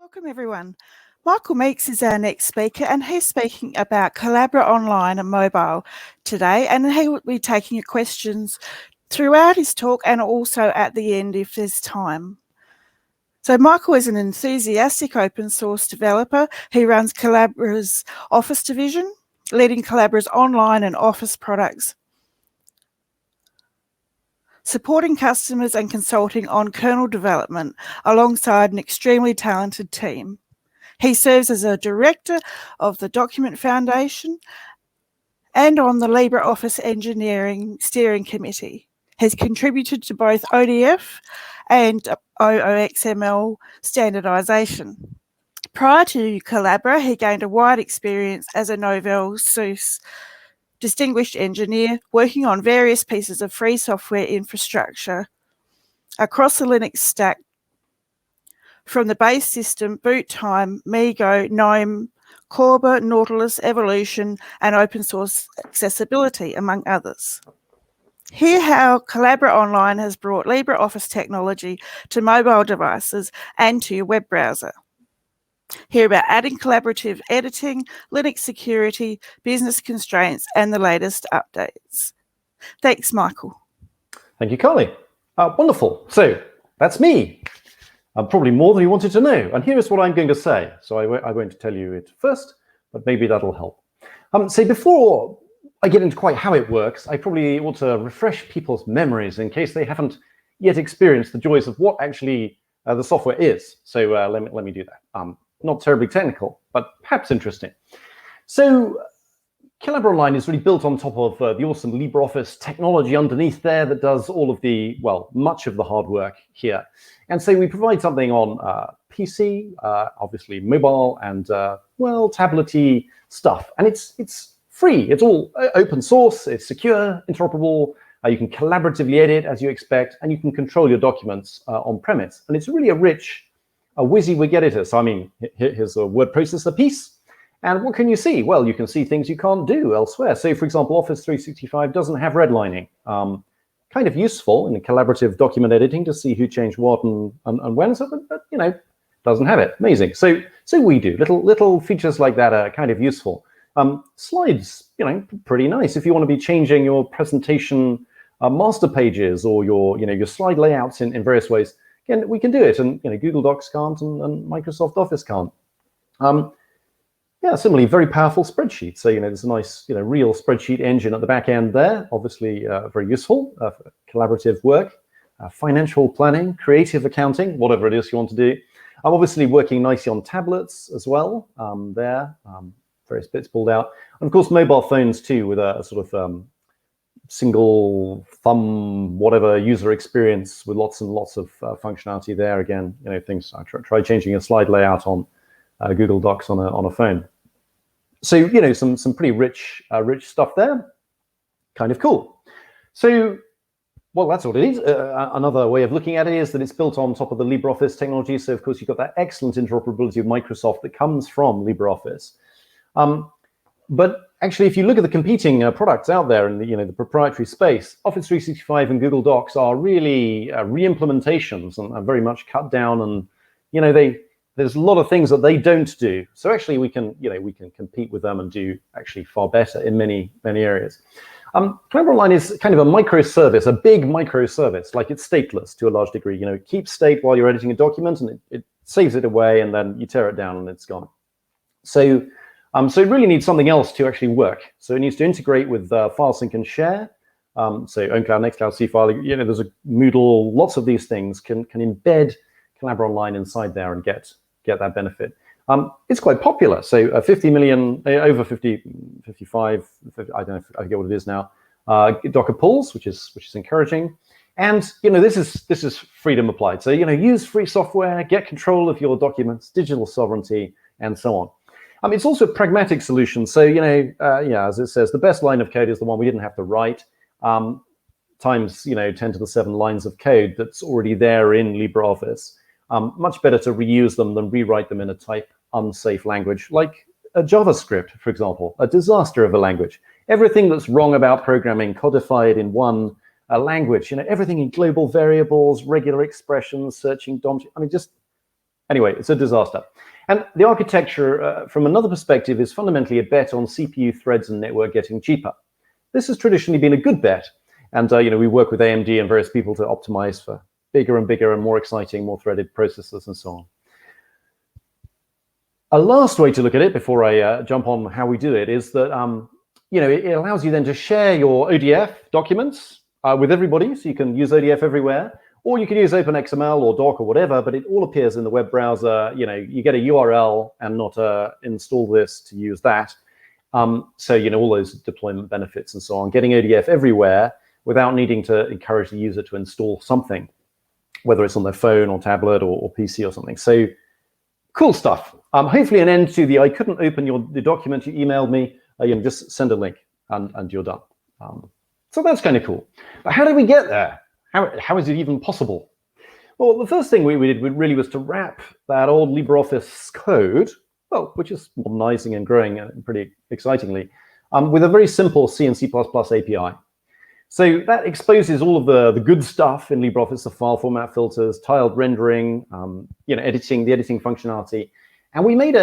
Welcome everyone. Michael Meeks is our next speaker and he's speaking about Collabora Online and mobile today, and he will be taking your questions throughout his talk and also at the end if there's time. So Michael is an enthusiastic open source developer. He runs Collabora's Office division, leading Collabora's online and Office products, supporting customers and consulting on kernel development alongside an extremely talented team. He serves as a director of the Document Foundation and on the LibreOffice Engineering Steering Committee. He's contributed to both ODF and OOXML standardization. Prior to Collabora, he gained a wide experience as a Novell SUSE distinguished engineer working on various pieces of free software infrastructure across the Linux stack, from the base system, boot time, MeeGo, GNOME, Corba, Nautilus, Evolution, and open source accessibility, among others. Hear how Collabora Online has brought LibreOffice technology to mobile devices and to your web browser. Hear about adding collaborative editing, Linux security, business constraints, and the latest updates. Thanks, Michael. Thank you, Carly. Wonderful. So that's me. Probably more than you wanted to know. And here is what I'm going to say. So I'm going to tell you it first, but maybe that'll help. So before I get into quite how it works, I probably want to refresh people's memories in case they haven't yet experienced the joys of what actually the software is. So let me do that. Not terribly technical, but perhaps interesting. So Collabora Online is really built on top of the awesome LibreOffice technology underneath there that does all of the, well, much of the hard work here. And so we provide something on PC, obviously mobile, and well, tablet-y stuff. And it's free. It's all open source. It's secure, interoperable. You can collaboratively edit as you expect, and you can control your documents on premise. And it's really a rich, a WYSIWYG editor. So I mean, here's a word processor piece. And what can you see? Well, you can see things you can't do elsewhere. So, for example, Office 365 doesn't have redlining. Kind of useful in collaborative document editing to see who changed what and when, but you know, doesn't have it. Amazing. So we do. Little features like that are kind of useful. Slides, you know, pretty nice if you want to be changing your presentation master pages or your slide layouts in various ways. Again, we can do it, and Google Docs can't, and Microsoft Office can't. Yeah, similarly, very powerful spreadsheet. So, there's a nice, real spreadsheet engine at the back end there. Obviously, very useful for collaborative work, financial planning, creative accounting, whatever it is you want to do. I'm obviously working nicely on tablets as well various bits pulled out. And of course, mobile phones too, with a sort of single thumb, whatever user experience with lots and lots of functionality there. Again, things, I try changing a slide layout on Google Docs on a phone. So some pretty rich stuff there. Kind of cool. So, well, that's what it is. Another way of looking at it is that it's built on top of the LibreOffice technology. So of course you've got that excellent interoperability of Microsoft that comes from LibreOffice. But actually, if you look at the competing products out there in the proprietary space, Office 365 and Google Docs are really re-implementations and are very much cut down, and there's a lot of things that they don't do. So actually, we can compete with them and do actually far better in many areas. Collabora Online is kind of a microservice, a big microservice, like it's stateless to a large degree. It keeps state while you're editing a document, and it saves it away, and then you tear it down and it's gone. So it really needs something else to actually work. So it needs to integrate with file sync and share. So OwnCloud, Nextcloud, cFile, there's a Moodle, lots of these things can embed Collabora Online inside there and get that benefit. It's quite popular. So 50 million, over 50, 55, 50, I don't know, I forget what it is now. Docker pulls, which is encouraging. And this is freedom applied. So use free software, get control of your documents, digital sovereignty, and so on. It's also a pragmatic solution. So as it says, the best line of code is the one we didn't have to write. Times 10 to the 7 lines of code that's already there in LibreOffice. Much better to reuse them than rewrite them in a type unsafe language like a JavaScript, for example, a disaster of a language. Everything that's wrong about programming codified in one language, everything in global variables, regular expressions, searching DOM. Anyway, it's a disaster. And the architecture, from another perspective, is fundamentally a bet on CPU threads and network getting cheaper. This has traditionally been a good bet. And we work with AMD and various people to optimize for bigger and bigger and more exciting, more threaded processors and so on. A last way to look at it before I jump on how we do it is that it allows you then to share your ODF documents with everybody, so you can use ODF everywhere, or you can use OpenXML or Doc or whatever, but it all appears in the web browser. You get a URL and not install this to use that. So all those deployment benefits and so on, getting ODF everywhere without needing to encourage the user to install something, whether it's on their phone or tablet or PC or something. So cool stuff. Hopefully an end to the I couldn't open the document you emailed me. Just send a link and you're done. So that's kind of cool. But how did we get there? How is it even possible? Well, the first thing we did really was to wrap that old LibreOffice code, which is modernizing and growing pretty excitingly, with a very simple C and C++ API. So that exposes all of the good stuff in LibreOffice, the file format filters, tiled rendering, the editing functionality. And we made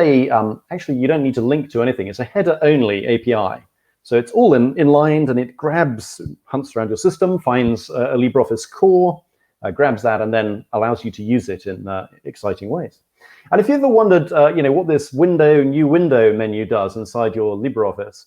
actually, you don't need to link to anything. It's a header-only API. So it's all inlined, and it hunts around your system, finds a LibreOffice core, grabs that, and then allows you to use it in exciting ways. And if you ever wondered, what this new window menu does inside your LibreOffice,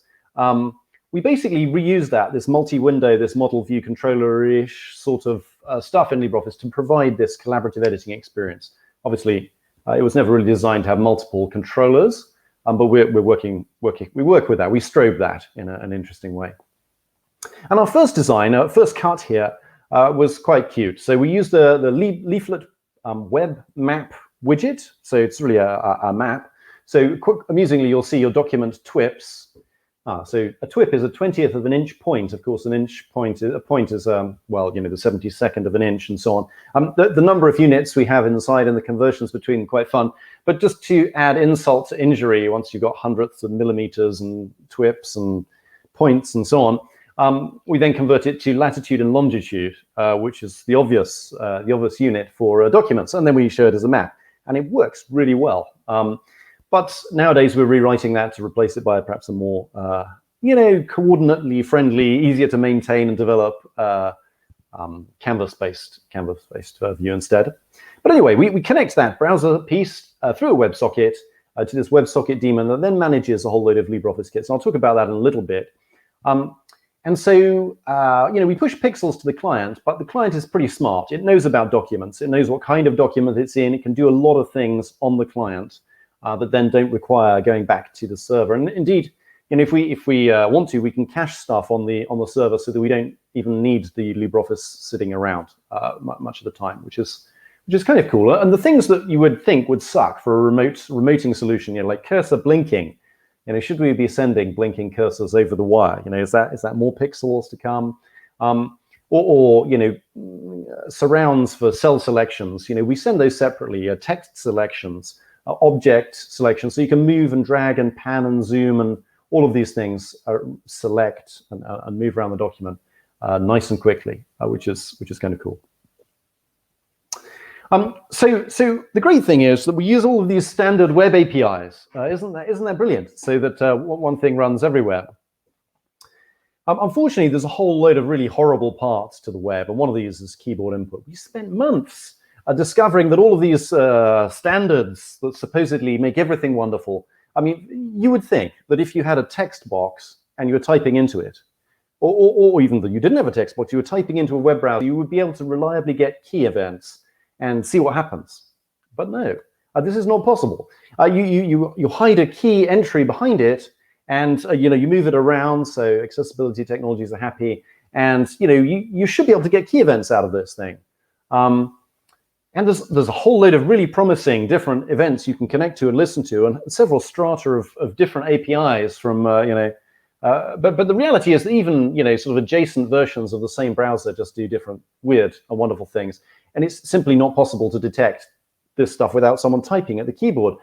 we basically reuse this multi-window, this model view controller-ish sort of stuff in LibreOffice to provide this collaborative editing experience. Obviously, it was never really designed to have multiple controllers, but we work with that. We strobe that in an interesting way. And our first design, first cut here, was quite cute. So we used the leaflet web map widget. So it's really a map. So amusingly, you'll see your document twips. So a twip is a 20th of an inch point. Of course, a point is the 72nd of an inch and so on. The number of units we have inside and the conversions between them quite fun. But just to add insult to injury, once you've got hundredths of millimeters and twips and points and so on, we then convert it to latitude and longitude, which is the obvious unit for documents. And then we show it as a map. And it works really well. But nowadays, we're rewriting that to replace it by perhaps a more, coordinately friendly, easier to maintain and develop canvas-based view instead. But anyway, we connect that browser piece through a WebSocket to this WebSocket daemon that then manages a whole load of LibreOffice kits. And I'll talk about that in a little bit. And so, we push pixels to the client, but the client is pretty smart. It knows about documents. It knows what kind of document it's in. It can do a lot of things on the client that then don't require going back to the server. And indeed, if we want to, we can cache stuff on the server so that we don't even need the LibreOffice sitting around much of the time, which is kind of cool. And the things that you would think would suck for a remoting solution, like cursor blinking, should we be sending blinking cursors over the wire? Is that more pixels to come? Or surrounds for cell selections. We send those separately. Text selections. Object selection, so you can move and drag and pan and zoom and all of these things select and move around the document nice and quickly, which is kind of cool. So the great thing is that we use all of these standard web APIs. Isn't that brilliant? So that one thing runs everywhere. Unfortunately, there's a whole load of really horrible parts to the web, and one of these is keyboard input. We spent months discovering that all of these standards that supposedly make everything wonderful. I mean, you would think that if you had a text box and you were typing into it, or even that you didn't have a text box, you were typing into a web browser, you would be able to reliably get key events and see what happens. But no, this is not possible. You hide a key entry behind it, and you move it around, so accessibility technologies are happy, and you should be able to get key events out of this thing. And there's a whole load of really promising different events you can connect to and listen to, and several strata of different APIs from, but the reality is that even, sort of adjacent versions of the same browser just do different weird and wonderful things. And it's simply not possible to detect this stuff without someone typing at the keyboard.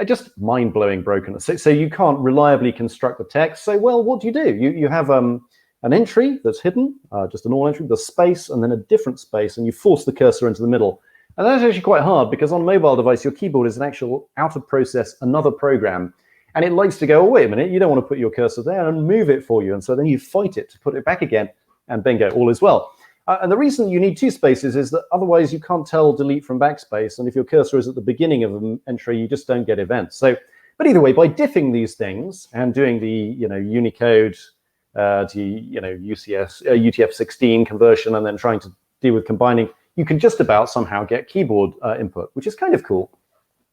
Just mind-blowing brokenness. So you can't reliably construct the text. So, well, what do? You have an entry that's hidden, just a normal entry, the space, and then a different space, and you force the cursor into the middle. And that's actually quite hard because on a mobile device, your keyboard is an actual out of process, another program. And it likes to go, oh, wait a minute, you don't want to put your cursor there and move it for you. And so then you fight it to put it back again, and bingo, all is well. And the reason you need two spaces is that otherwise you can't tell delete from backspace. And if your cursor is at the beginning of an entry, you just don't get events. So, but either way, by diffing these things and doing the Unicode to UTF-16 conversion and then trying to deal with combining, you can just about somehow get keyboard input, which is kind of cool.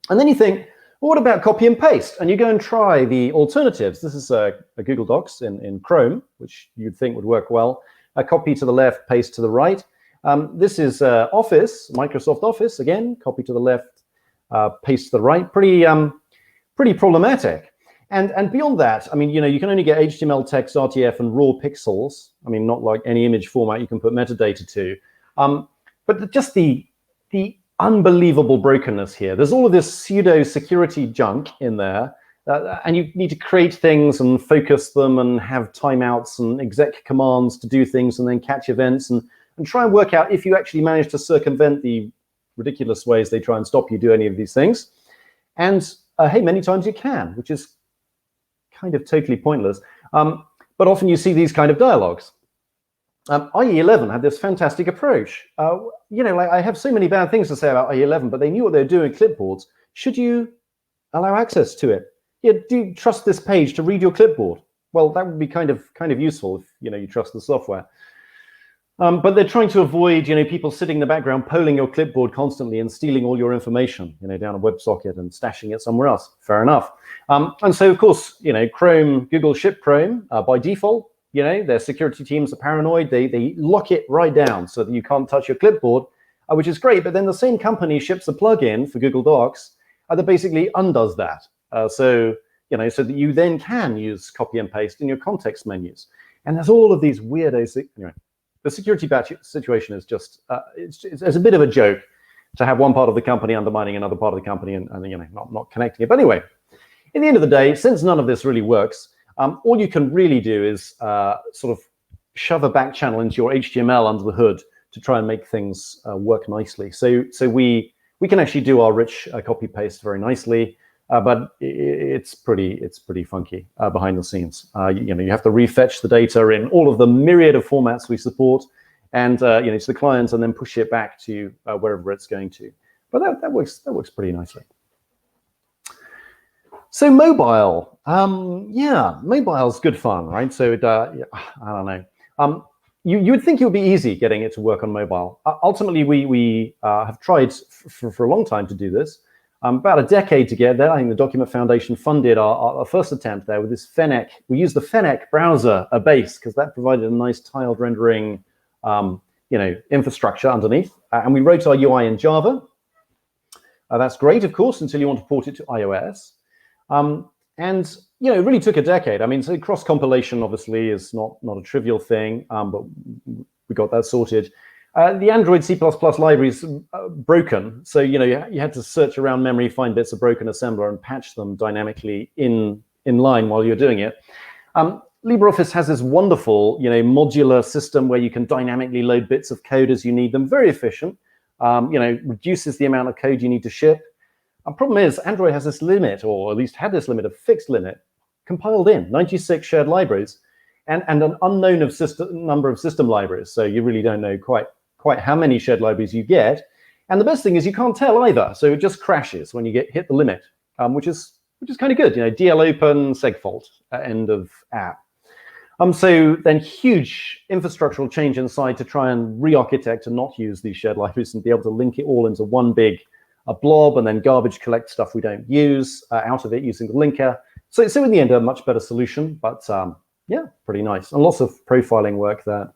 And then you think, well, what about copy and paste? And you go and try the alternatives. This is a Google Docs in Chrome, which you'd think would work well. A copy to the left, paste to the right. This is Office, Microsoft Office. Again, copy to the left, paste to the right. Pretty problematic. And beyond that, I mean, you can only get HTML, text, RTF, and raw pixels. I mean, not like any image format you can put metadata to. But just the unbelievable brokenness here. There's all of this pseudo security junk in there. And you need to create things and focus them and have timeouts and exec commands to do things and then catch events and try and work out if you actually manage to circumvent the ridiculous ways they try and stop you do any of these things. And hey, many times you can, which is kind of totally pointless. But often you see these kind of dialogues. IE11 had this fantastic approach. Like I have so many bad things to say about IE11, but they knew what they were doing with clipboards. Should you allow access to it? Yeah, do you trust this page to read your clipboard? Well, that would be kind of useful if you trust the software. But they're trying to avoid people sitting in the background polling your clipboard constantly and stealing all your information down a WebSocket and stashing it somewhere else. Fair enough. And so of course Chrome, Google ship Chrome by default. Their security teams are paranoid. They lock it right down so that you can't touch your clipboard, which is great. But then the same company ships a plugin for Google Docs that basically undoes that. So that you then can use copy and paste in your context menus. And there's all of these weirdos. Anyway, the security batch situation is just, it's a bit of a joke to have one part of the company undermining another part of the company and not connecting it. But anyway, in the end of the day, since none of this really works, all you can really do is sort of shove a back channel into your HTML under the hood to try and make things work nicely. So we can actually do our rich copy paste very nicely. But it's pretty funky behind the scenes. You have to refetch the data in all of the myriad of formats we support, and to the clients, and then push it back to wherever it's going to. But that works pretty nicely. So mobile, mobile's good fun, right? So I don't know. You would think it would be easy getting it to work on mobile. Ultimately, we have tried for a long time to do this. About a decade to get there. I think the Document Foundation funded our first attempt there with this Fennec. We used the Fennec browser base because that provided a nice tiled rendering, infrastructure underneath. And we wrote our UI in Java. That's great, of course, until you want to port it to iOS. And it really took a decade. I mean, so cross compilation obviously is not a trivial thing, but we got that sorted. The Android C++ library's broken, so you had to search around memory, find bits of broken assembler, and patch them dynamically in line while you're doing it. LibreOffice has this wonderful, modular system where you can dynamically load bits of code as you need them. Very efficient. Reduces the amount of code you need to ship. The problem is Android has this limit, or at least had this limit, a fixed limit, compiled in 96 shared libraries, and an unknown number of system libraries. So you really don't know quite how many shared libraries you get. And the best thing is you can't tell either. So it just crashes when you hit the limit, which is kind of good. DL open, segfault, end of app. So then huge infrastructural change inside to try and re-architect and not use these shared libraries and be able to link it all into one big blob and then garbage collect stuff we don't use out of it using the linker. So in the end, a much better solution, but yeah, pretty nice. And lots of profiling work there.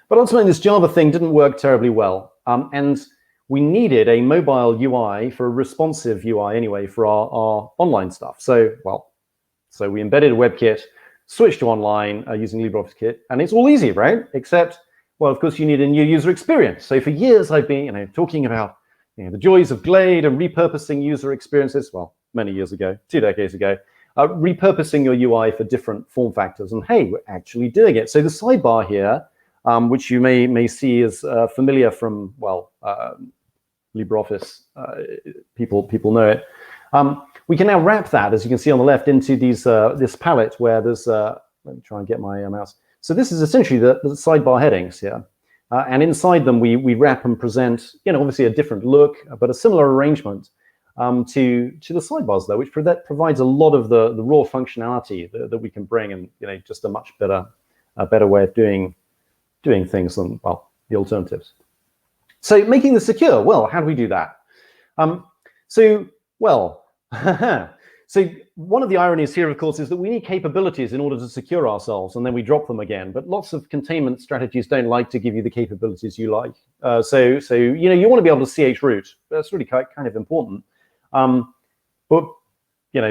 But ultimately, this Java thing didn't work terribly well. And we needed a mobile UI for a responsive UI anyway for our online stuff. So we embedded a WebKit, switched to online using LibreOffice Kit, and it's all easy, right? Except, well, of course, you need a new user experience. So for years, I've been talking about the joys of Glade and repurposing user experiences. Well, many years ago, 2 decades ago, repurposing your UI for different form factors. And hey, we're actually doing it. So the sidebar here, which you may see is familiar from, LibreOffice people know it. We can now wrap that, as you can see on the left, into these this palette where there's, let me try and get my mouse. So this is essentially the sidebar headings here. And inside them, we wrap and present, obviously a different look, but a similar arrangement to the sidebars, though, which provides a lot of the raw functionality that we can bring, and just a much better way of doing things than, well, the alternatives. So making this secure, well, how do we do that? So one of the ironies here, of course, is that we need capabilities in order to secure ourselves, and then we drop them again. But lots of containment strategies don't like to give you the capabilities you like. So you want to be able to chroot. That's really kind of important. But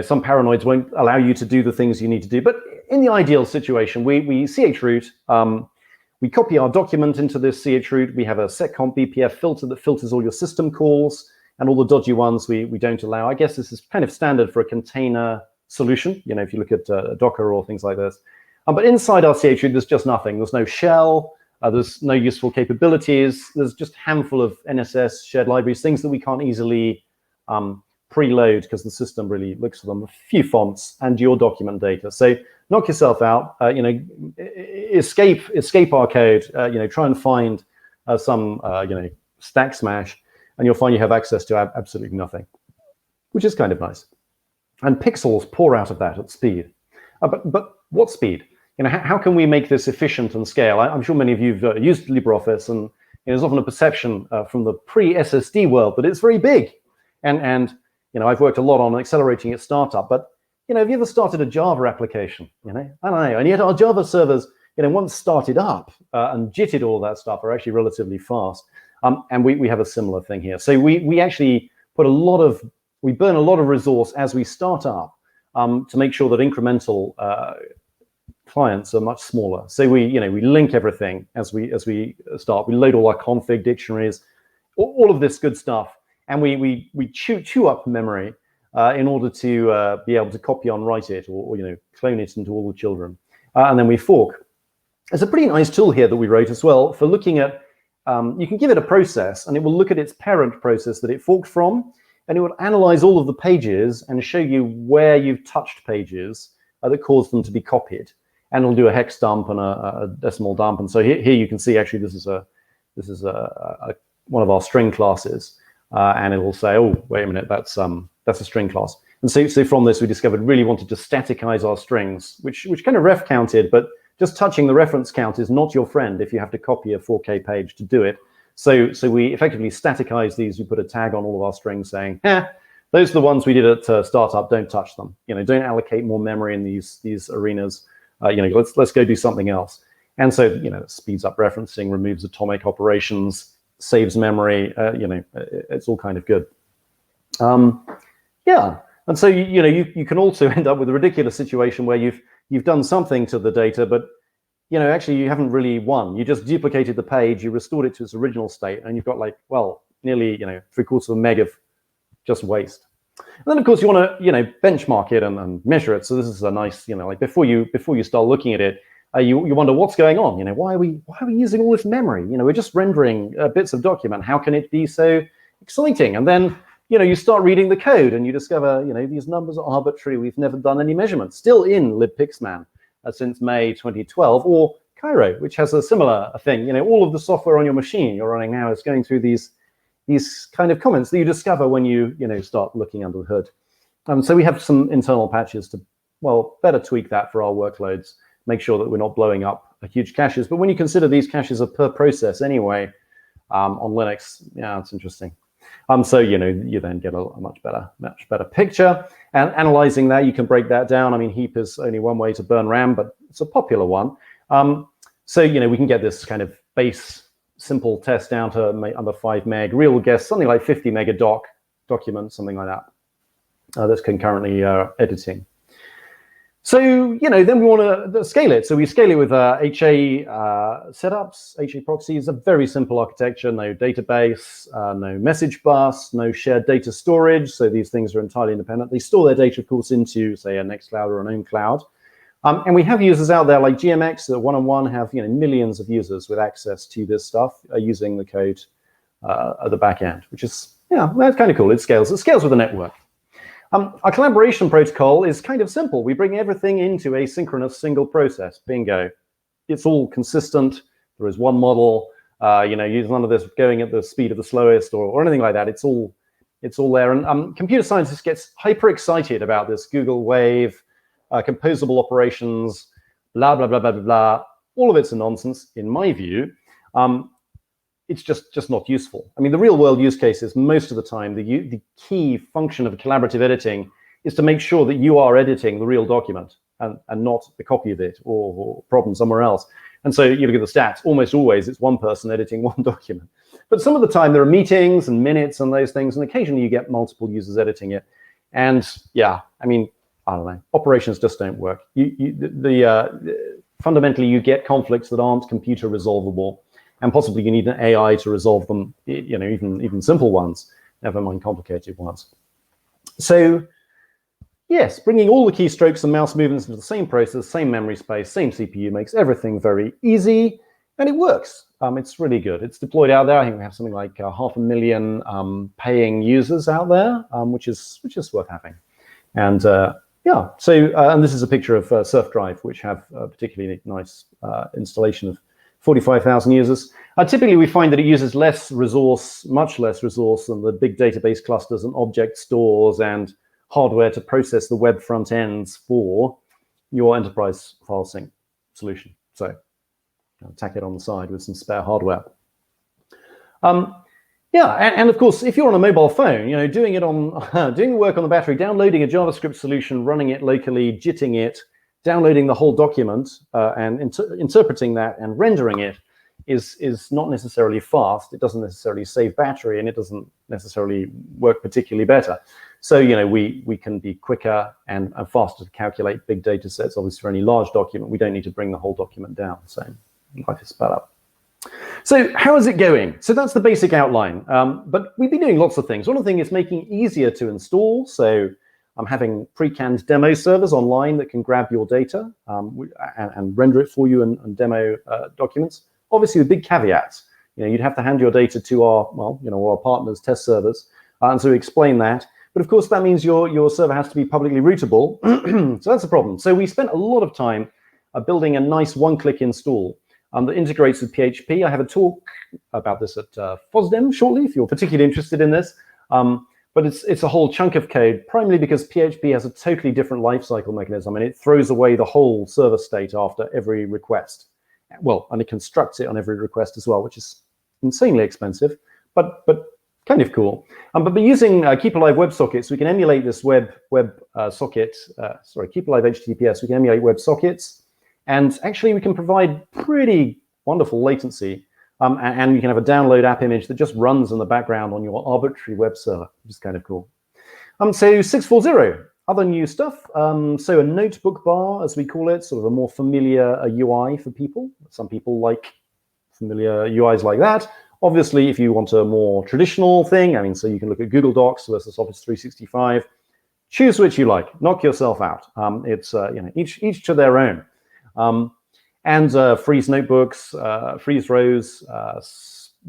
some paranoids won't allow you to do the things you need to do. But in the ideal situation, we chroot. We copy our document into this chroot. We have a seccomp BPF filter that filters all your system calls, and all the dodgy ones we don't allow. I guess this is kind of standard for a container solution, if you look at Docker or things like this. But inside our chroot, there's just nothing. There's no shell. There's no useful capabilities. There's just a handful of NSS shared libraries, things that we can't easily preload because the system really looks for them. A few fonts and your document data. So knock yourself out. Escape our code. Try and find some stack smash, and you'll find you have access to absolutely nothing, which is kind of nice. And pixels pour out of that at speed. But what speed? How can we make this efficient and scale? I'm sure many of you have used LibreOffice, and there's often a perception from the pre-SSD world that it's very big. And I've worked a lot on accelerating its startup, but have you ever started a Java application? I don't know. And yet our Java servers, once started up and jitted all that stuff, are actually relatively fast. And we have a similar thing here. So we actually burn a lot of resource as we start up to make sure that incremental clients are much smaller. So we link everything as we start. We load all our config dictionaries, all of this good stuff, and we chew up memory in order to be able to copy and write it, or clone it into all the children, and then we fork. There's a pretty nice tool here that we wrote as well for looking at. You can give it a process, and it will look at its parent process that it forked from, and it will analyze all of the pages and show you where you've touched pages that caused them to be copied. And it'll do a hex dump and a decimal dump. And so here you can see actually this is one of our string classes, and it will say, oh, wait a minute, that's a string class. And so from this we discovered really wanted to staticize our strings, which kind of ref counted, but just touching the reference count is not your friend if you have to copy a 4K page to do it. So we effectively staticize these. We put a tag on all of our strings saying, those are the ones we did at startup. Don't touch them. Don't allocate more memory in these arenas. Let's go do something else. And so it speeds up referencing, removes atomic operations, saves memory. It's all kind of good. And so you can also end up with a ridiculous situation where you've done something to the data, but actually you haven't really won. You just duplicated the page, you restored it to its original state, and you've got nearly 3/4 of a meg of just waste. And then of course you want to benchmark it and measure it. So this is a nice before you start looking at it, you wonder what's going on. Why are we using all this memory? We're just rendering bits of document. How can it be so exciting? And then you start reading the code and you discover, these numbers are arbitrary. We've never done any measurements. Still in libpixman since May 2012, or Cairo, which has a similar thing. All of the software on your machine you're running now is going through these kind of comments that you discover when you start looking under the hood. So we have some internal patches to, better tweak that for our workloads, make sure that we're not blowing up huge caches. But when you consider these caches are per process anyway, on Linux, it's interesting. So you then get a much better picture. And analyzing that, you can break that down. I mean, heap is only one way to burn RAM, but it's a popular one. So we can get this kind of base simple test down to under 5 meg. Real guess something like 50 meg a document, something like that. That's concurrently editing. So then we want to scale it. So we scale it with HA setups. HA proxy is a very simple architecture. No database, no message bus, no shared data storage. So these things are entirely independent. They store their data, of course, into say a Nextcloud or an own cloud. And we have users out there like GMX, that one-on-one have millions of users with access to this stuff using the code at the back end, which is, yeah, that's kind of cool. It scales with the network. Our collaboration protocol is kind of simple. We bring everything into a synchronous single process. Bingo. It's all consistent. There is one model. Use none of this going at the speed of the slowest or anything like that. It's all there. And computer scientists gets hyper excited about this Google Wave, composable operations, blah, blah, blah, blah, blah, blah. All of it's a nonsense, in my view. It's just not useful. I mean, the real world use cases, most of the time, the key function of collaborative editing is to make sure that you are editing the real document and not a copy of it or problem somewhere else. And so you look at the stats, almost always it's one person editing one document. But some of the time there are meetings and minutes and those things, and occasionally you get multiple users editing it. And yeah, I mean, I don't know, operations just don't work. Fundamentally, you get conflicts that aren't computer resolvable. And possibly you need an AI to resolve them, even simple ones, never mind complicated ones. So yes, bringing all the keystrokes and mouse movements into the same process, same memory space, same CPU makes everything very easy, and it works. It's really good. It's deployed out there. I think we have something like 500,000 paying users out there, which is worth having. And yeah, so and this is a picture of Surfdrive, which have a particularly nice installation of 45,000 users. Typically, we find that it uses less resource, much less resource than the big database clusters and object stores and hardware to process the web front ends for your enterprise file sync solution. So tack it on the side with some spare hardware. Yeah, and of course, if you're on a mobile phone, doing the work on the battery, downloading a JavaScript solution, running it locally, JITting it, downloading the whole document and interpreting that and rendering it is not necessarily fast. It doesn't necessarily save battery, and it doesn't necessarily work particularly better. So we can be quicker and faster to calculate big data sets. Obviously, for any large document, we don't need to bring the whole document down. So life is sped up. So how is it going? So that's the basic outline. But we've been doing lots of things. One of the things is making it easier to install. So I'm having pre-canned demo servers online that can grab your data and render it for you and demo documents. Obviously, with big caveats. You'd have to hand your data to our partners' test servers, and so we explain that. But of course, that means your server has to be publicly routable. So that's a problem. So we spent a lot of time building a nice one-click install that integrates with PHP. I have a talk about this at FOSDEM shortly, if you're particularly interested in this. But it's a whole chunk of code, primarily because PHP has a totally different lifecycle mechanism, and it throws away the whole server state after every request. Well, and it constructs it on every request as well, which is insanely expensive, but kind of cool. But by using Keep Alive WebSockets, we can emulate this keep Alive HTTPS, we can emulate WebSockets, and actually we can provide pretty wonderful latency. And you can have a download app image that just runs in the background on your arbitrary web server, which is kind of cool. So 640, other new stuff. So a notebook bar, as we call it, sort of a more familiar UI for people. Some people like familiar UIs like that. Obviously, if you want a more traditional thing, so you can look at Google Docs versus Office 365. Choose which you like. Knock yourself out. It's each to their own. And freeze notebooks, freeze rows,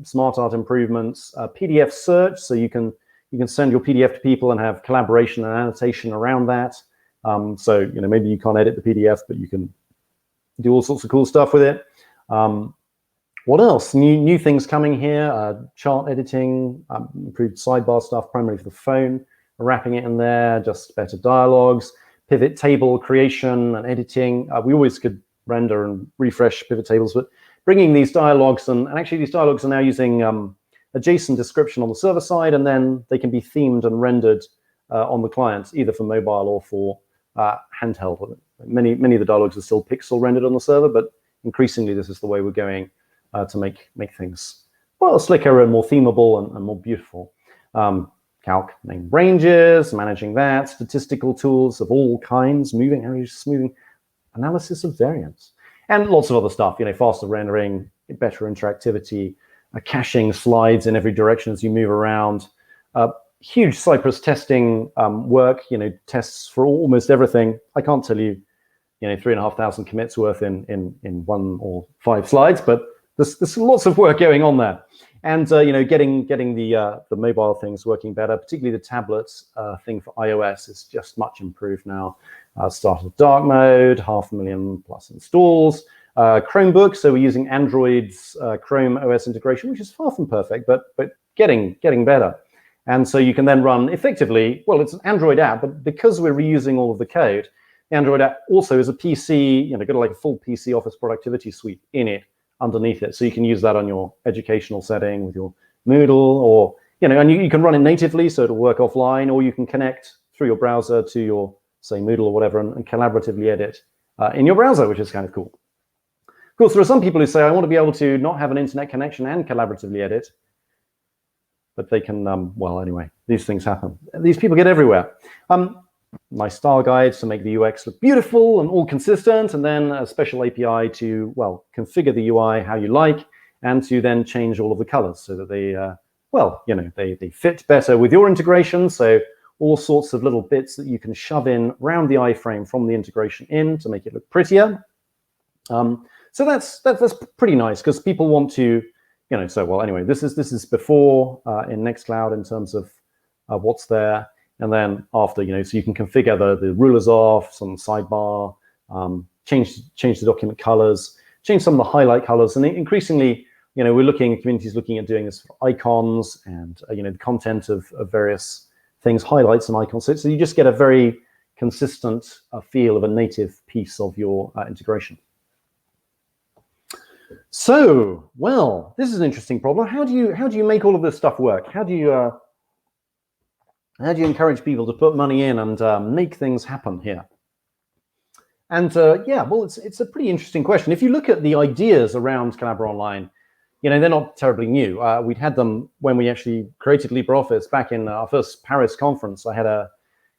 smart art improvements, PDF search, so you can send your PDF to people and have collaboration and annotation around that. So maybe you can't edit the PDF, but you can do all sorts of cool stuff with it. What else? New things coming here: chart editing, improved sidebar stuff, primarily for the phone. Wrapping it in there, just better dialogues, pivot table creation and editing. We always could render and refresh pivot tables, but bringing these dialogues and actually these dialogues are now using a JSON description on the server side, and then they can be themed and rendered on the client, either for mobile or for handheld. Many of the dialogues are still pixel rendered on the server, but increasingly this is the way we're going to make things slicker and more themable and more beautiful. Calc name ranges, managing that, statistical tools of all kinds, moving average, smoothing, analysis of variance, and lots of other stuff, faster rendering, better interactivity, caching slides in every direction as you move around, huge Cypress testing work, tests for almost everything. I can't tell you, 3,500 commits worth in 1 or 5 slides, but there's lots of work going on there. And getting the mobile things working better, particularly the tablets thing for iOS is just much improved now. Started dark mode, 500,000 plus installs. Chromebook, so we're using Android's Chrome OS integration, which is far from perfect, but getting better. And so you can then run effectively, well, it's an Android app, but because we're reusing all of the code, the Android app also is a PC, got like a full PC Office productivity suite in it, underneath it. So you can use that on your educational setting with your Moodle, or, and you can run it natively, so it'll work offline, or you can connect through your browser to your, say, Moodle or whatever, and collaboratively edit in your browser, which is kind of cool. Of course, there are some people who say, I want to be able to not have an internet connection and collaboratively edit, but they can, well, anyway, these things happen. These people get everywhere. Nice style guides to make the UX look beautiful and all consistent, and then a special API to, well, configure the UI how you like, and to then change all of the colors so that they, they fit better with your integration. So all sorts of little bits that you can shove in around the iframe from the integration in to make it look prettier. So that's pretty nice, because people want to, so, well, anyway, this is before in Nextcloud in terms of what's there. And then after, so you can configure the rulers off, some sidebar, change the document colors, change some of the highlight colors. And increasingly, community's looking at doing this for icons and, the content of various things, highlights and icons. So you just get a very consistent feel of a native piece of your integration. So, well, this is an interesting problem. How do you make all of this stuff work? How do you encourage people to put money in and make things happen here? And yeah, well, it's a pretty interesting question. If you look at the ideas around Collabora Online, they're not terribly new. We'd had them when we actually created LibreOffice back in our first Paris conference. I had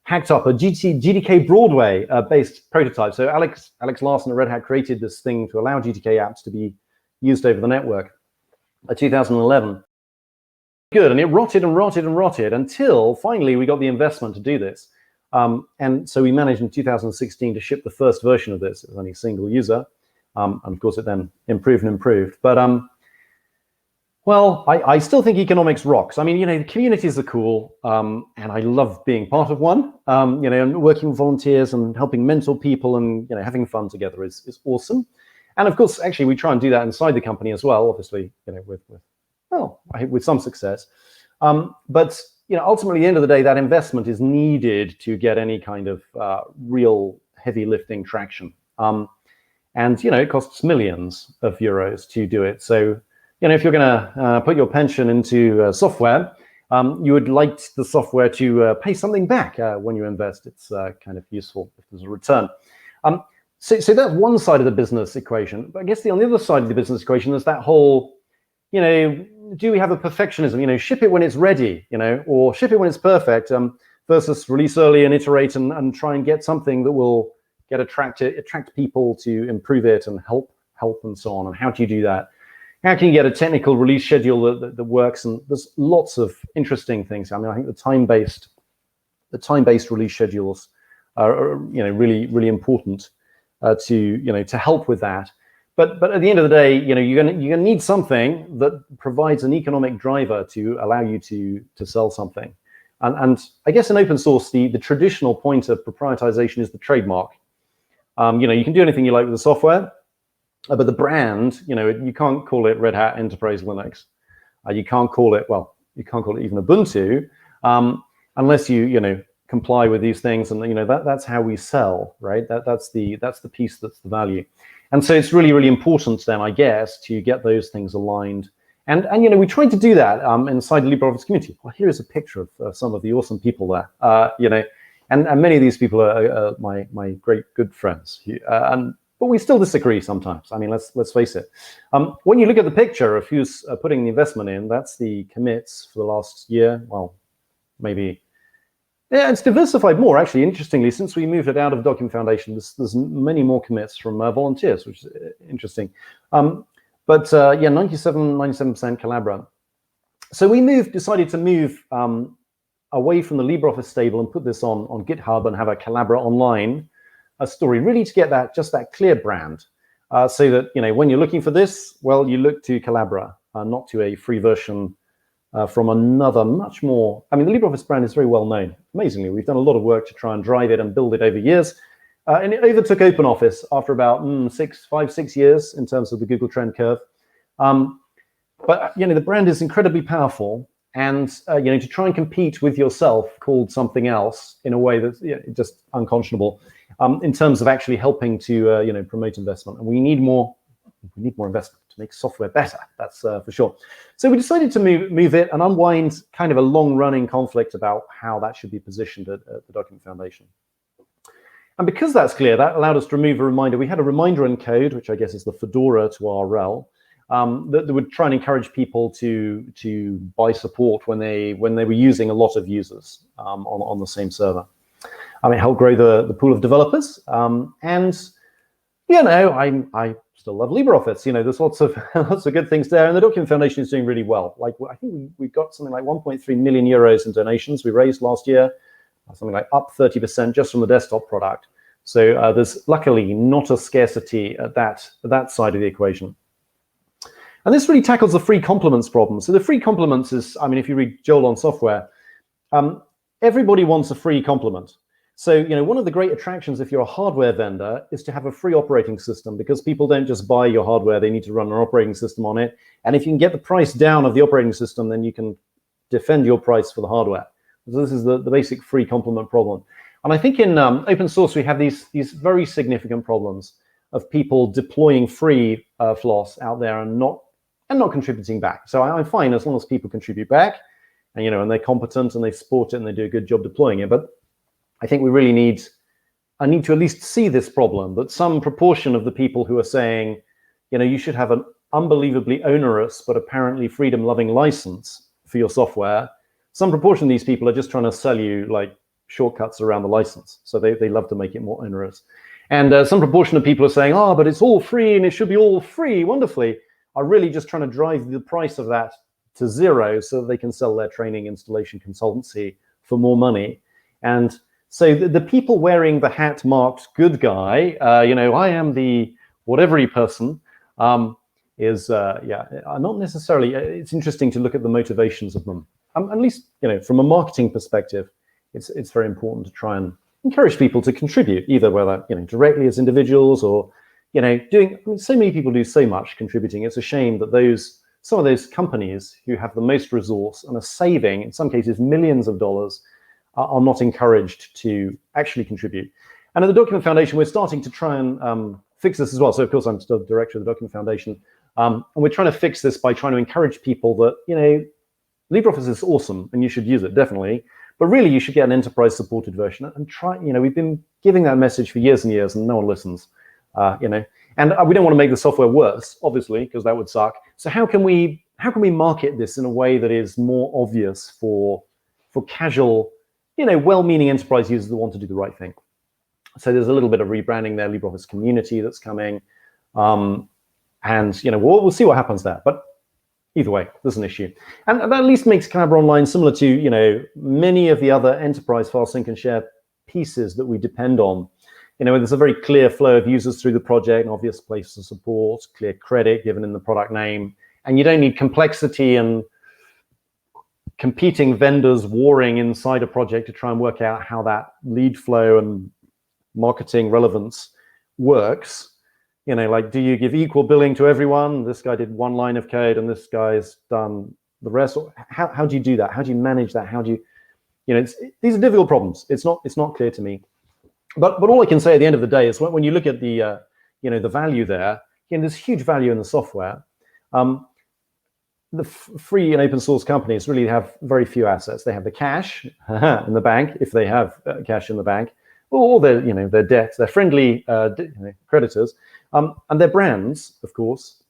hacked up a GTK Broadway based prototype. So Alex Larson at Red Hat created this thing to allow GTK apps to be used over the network, 2011. Good, and it rotted and rotted and rotted until finally we got the investment to do this. And so we managed in 2016 to ship the first version of this. It was only a single user. And of course it then improved and improved. But well, I still think economics rocks. I mean, the communities are cool, and I love being part of one. And working with volunteers and helping mentor people and having fun together is awesome. And of course, actually, we try and do that inside the company as well. Obviously, with some success. But ultimately, at the end of the day, that investment is needed to get any kind of real heavy lifting traction. And it costs millions of euros to do it. So if you're going to put your pension into software, you would like the software to pay something back when you invest. It's kind of useful if there's a return. So that's one side of the business equation. But I guess on the other side of the business equation, there's that whole, do we have a perfectionism? Ship it when it's ready, or ship it when it's perfect, versus release early and iterate and try and get something that will attract people to improve it and help and so on. And how do you do that? How can you get a technical release schedule that works? And there's lots of interesting things. I mean, I think the time-based release schedules are really, really important to help with that. But at the end of the day, you're gonna need something that provides an economic driver to allow you to sell something. And I guess in open source, the traditional point of proprietization is the trademark. You can do anything you like with the software, but the brand, you can't call it Red Hat Enterprise Linux. You can't call it even Ubuntu, unless you comply with these things. And that's how we sell, right? That's the piece that's the value. And so it's really, really important then, I guess, to get those things aligned. And we tried to do that inside the LibreOffice community. Well, here is a picture of some of the awesome people there. And many of these people are my great good friends. But we still disagree sometimes. I mean, let's face it. When you look at the picture of who's putting the investment in, that's the commits for the last year. Well, maybe. Yeah, it's diversified more, actually. Interestingly, since we moved it out of Document Foundation, there's many more commits from volunteers, which is interesting. But yeah, 97% Collabora. So we decided to move away from the LibreOffice stable and put this on GitHub and have a Collabora Online story, really to get that clear brand. so that, when you're looking for this, well, you look to Collabora, not to a free version from another much more. I mean, the LibreOffice brand is very well known. Amazingly, we've done a lot of work to try and drive it and build it over years. And it overtook OpenOffice after about 5-6 years in terms of the Google trend curve. But the brand is incredibly powerful, and to try and compete with yourself called something else in a way that's just unconscionable in terms of actually helping to promote investment. And we need more investment to make software better. That's for sure. So we decided to move it and unwind kind of a long-running conflict about how that should be positioned at the Document Foundation. And because that's clear, that allowed us to remove a reminder. We had a reminder in code, which I guess is the Fedora to our RHEL, that would try and encourage people to buy support when they were using a lot of users on the same server. It helped grow the pool of developers, and I still love LibreOffice. There's lots of good things there, and the Document Foundation is doing really well. Like, I think we got something like 1.3 million euros in donations we raised last year, something like up 30% just from the desktop product. So there's luckily not a scarcity at that side of the equation. And this really tackles the free compliments problem. So the free compliments is, if you read Joel on software, everybody wants a free complement. So, one of the great attractions if you're a hardware vendor is to have a free operating system, because people don't just buy your hardware, they need to run an operating system on it. And if you can get the price down of the operating system, then you can defend your price for the hardware. So this is the basic free complement problem. And I think in open source, we have these very significant problems of people deploying free floss out there and not contributing back. So I'm fine as long as people contribute back, and they're competent and they support it and they do a good job deploying it. But I think we really need to at least see this problem, that some proportion of the people who are saying, you should have an unbelievably onerous but apparently freedom-loving license for your software. Some proportion of these people are just trying to sell you like shortcuts around the license. So they love to make it more onerous. And some proportion of people are saying, but it's all free and it should be all free wonderfully, are really just trying to drive the price of that to zero so that they can sell their training, installation, consultancy for more money. And so the people wearing the hat marked good guy, I am the whatevery person, are not necessarily. It's interesting to look at the motivations of them. At least, from a marketing perspective, it's very important to try and encourage people to contribute, either whether directly as individuals or doing. So many people do so much contributing. It's a shame that some of those companies who have the most resource and are saving, in some cases, millions of dollars, are not encouraged to actually contribute. And at the Document Foundation, we're starting to try and fix this as well. So of course, I'm still director of the Document Foundation, and we're trying to fix this by trying to encourage people that LibreOffice is awesome and you should use it, definitely. But really, you should get an enterprise supported version and try. We've been giving that message for years and years, and no one listens. And we don't want to make the software worse, obviously, because that would suck. So how can we market this in a way that is more obvious for casual, well-meaning enterprise users that want to do the right thing? So there's a little bit of rebranding there, LibreOffice Community that's coming, and we'll see what happens there. But either way, there's an issue, and that at least makes Collabora Online similar to many of the other enterprise file sync and share pieces that we depend on. There's a very clear flow of users through the project, an obvious place to support, clear credit given in the product name, and you don't need complexity and competing vendors warring inside a project to try and work out how that lead flow and marketing relevance works. Like, do you give equal billing to everyone? This guy did one line of code and this guy's done the rest. How do you do that? How do you manage that? How do you, these are difficult problems. It's not clear to me. But all I can say at the end of the day is when you look at the the value there, there's huge value in the software. The free and open source companies really have very few assets. They have the cash in the bank, if they have cash in the bank, or their debt, their friendly creditors, and their brands, of course,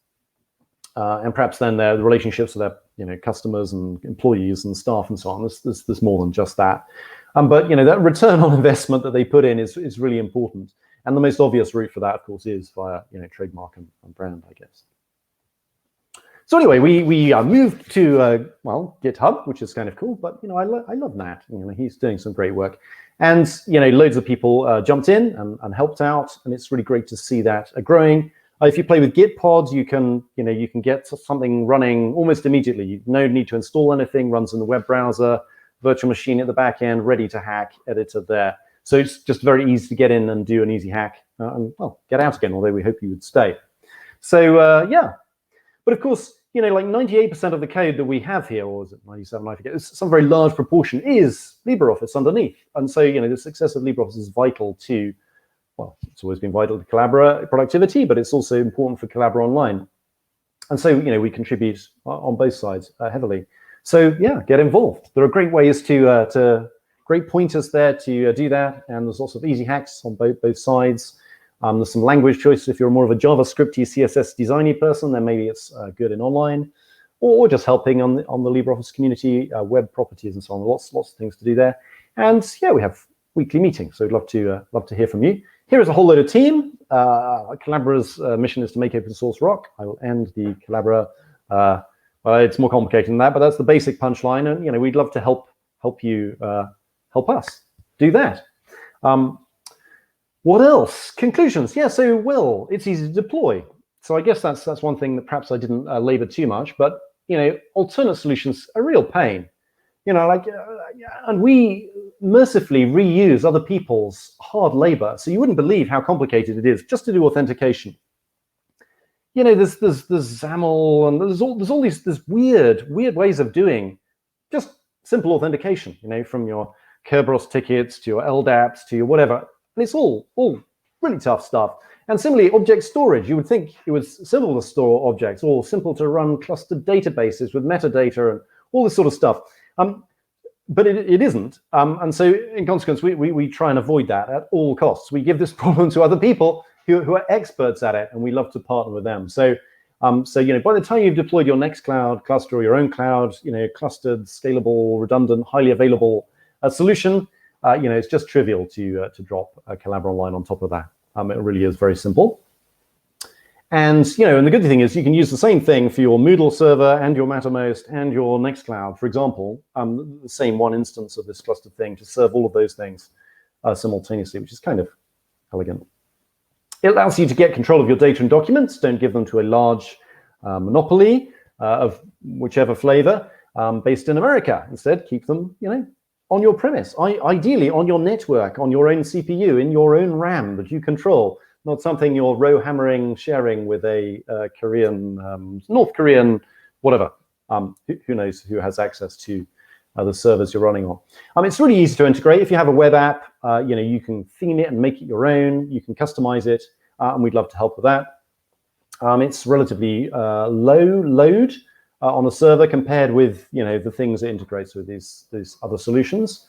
and perhaps then their relationships with their customers and employees and staff and so on. There's more than just that. But that return on investment that they put in is really important. And the most obvious route for that, of course, is via trademark and brand, I guess. So anyway, we moved to GitHub, which is kind of cool. But I love Nat. He's doing some great work, and loads of people jumped in and helped out, and it's really great to see that growing. If you play with Gitpod, you can get something running almost immediately. No need to install anything, runs in the web browser, virtual machine at the back end, ready to hack, editor there. So it's just very easy to get in and do an easy hack and, well, get out again, although we hope you would stay. So, yeah. But of course, like 98% of the code that we have here, or is it 97, I forget, some very large proportion is LibreOffice underneath. And so, the success of LibreOffice is vital to, well, it's always been vital to Collabora productivity, but it's also important for Collabora Online. And so, we contribute on both sides heavily. So, yeah, get involved. There are great ways to great pointers there to do that. And there's lots of easy hacks on both sides. There's some language choices. If you're more of a JavaScripty, CSS designy person, then maybe it's good in online, or just helping on the LibreOffice community, web properties and so on. Lots of things to do there. And yeah, we have weekly meetings, so I'd love to hear from you. Here is a whole load of team. Collabora's mission is to make open source rock. I will end the Collabora. Well, it's more complicated than that, but that's the basic punchline. And we'd love to help you help us do that. What else? Conclusions. Yeah, so, well, it's easy to deploy. So I guess that's one thing that perhaps I didn't labor too much, but, alternate solutions are a real pain. And we mercifully reuse other people's hard labor. So you wouldn't believe how complicated it is just to do authentication. There's XAML, and there's all these weird ways of doing just simple authentication, from your Kerberos tickets to your LDAPs to your whatever. And it's all really tough stuff. And similarly, object storage, you would think it was simple to store objects or simple to run clustered databases with metadata and all this sort of stuff. But it isn't. And so in consequence, we try and avoid that at all costs. We give this problem to other people who are experts at it, and we love to partner with them. So, by the time you've deployed your Nextcloud cluster or your own cloud, clustered, scalable, redundant, highly available solution, it's just trivial to drop a Collabora Online on top of that. It really is very simple. And, and the good thing is you can use the same thing for your Moodle server and your Mattermost and your Nextcloud, for example, the same one instance of this clustered thing to serve all of those things simultaneously, which is kind of elegant. It allows you to get control of your data and documents. Don't give them to a large monopoly of whichever flavor based in America. Instead, keep them, on your premise, ideally on your network, on your own CPU, in your own RAM that you control, not something you're row hammering, sharing with a Korean, North Korean, whatever. Who knows who has access to the servers you're running on. It's really easy to integrate. If you have a web app, you can theme it and make it your own. You can customize it, and we'd love to help with that. It's relatively low load on a server compared with the things it integrates with these other solutions.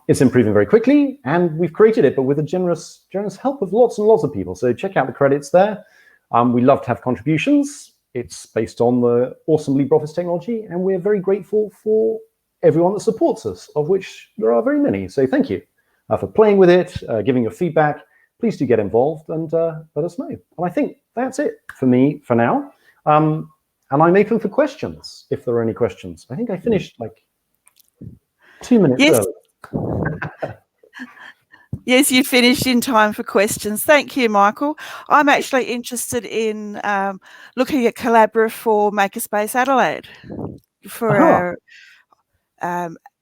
It's improving very quickly, and we've created it, but with a generous help of lots and lots of people. So check out the credits there. We love to have contributions. It's based on the awesome LibreOffice technology, and we're very grateful for everyone that supports us, of which there are very many. So thank you for playing with it, giving your feedback. Please do get involved and let us know. And I think that's it for me for now. And I'm open for questions, if there are any questions. I think I finished like 2 minutes early. Yes, you finished in time for questions. Thank you, Michael. I'm actually interested in looking at Collabora for Makerspace Adelaide for our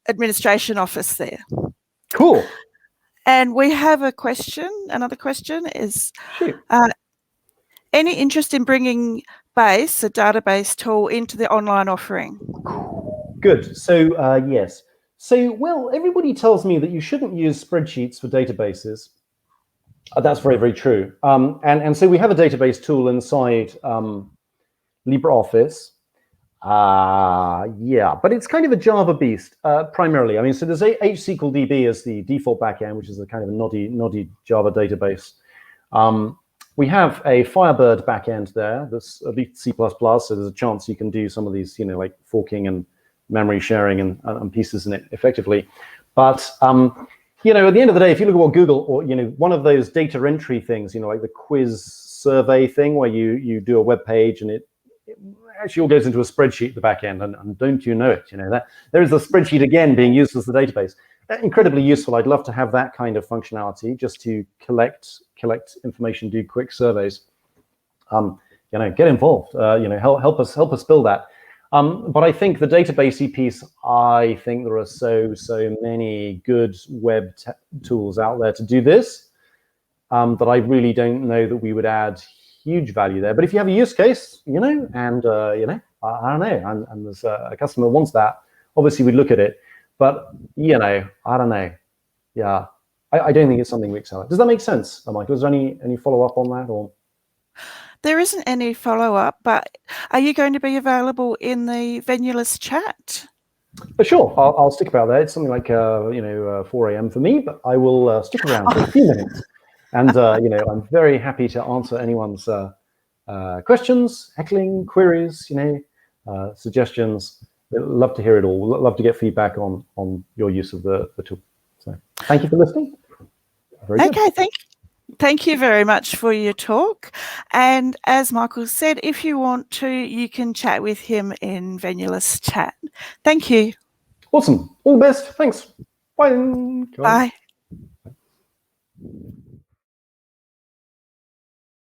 administration office there. Cool. And we have a question. Another question is, any interest in bringing Base, a database tool, into the online offering? Good. So, yes. So, well, everybody tells me that you shouldn't use spreadsheets for databases. That's very, very true. And so we have a database tool inside LibreOffice. Yeah, but it's kind of a Java beast, primarily. I mean, so there's HSQLDB as the default backend, which is a kind of a noddy Java database. We have a Firebird backend there that's at least C++, so there's a chance you can do some of these, like forking and memory sharing and pieces in it effectively. But, at the end of the day, if you look at what Google, or, one of those data entry things, like the quiz survey thing where you do a web page and it actually all goes into a spreadsheet at the back end, and don't you know it, that there is a spreadsheet again being used as the database. Incredibly useful. I'd love to have that kind of functionality just to collect information, do quick surveys. Get involved. Help us build that. But I think the database piece, I think there are so many good web tools out there to do this that I really don't know that we would add huge value there. But if you have a use case, and I don't know, and there's a customer wants that, obviously we'd look at it. But I don't know. Yeah, I don't think it's something we excel at. Does that make sense, Michael? Is there any follow up on that or? There isn't any follow-up, but are you going to be available in the Venulous chat? Sure, I'll stick about there. It's something like 4 a.m. for me, but I will stick around for a few minutes. And I'm very happy to answer anyone's questions, heckling, queries, suggestions. I'd love to hear it all. Love to get feedback on your use of the tool. So thank you for listening. Very good. Okay, Thank you very much for your talk. And as Michael said, if you want to, you can chat with him in Venulous chat. Thank you. Awesome. All the best. Thanks. Bye. Bye.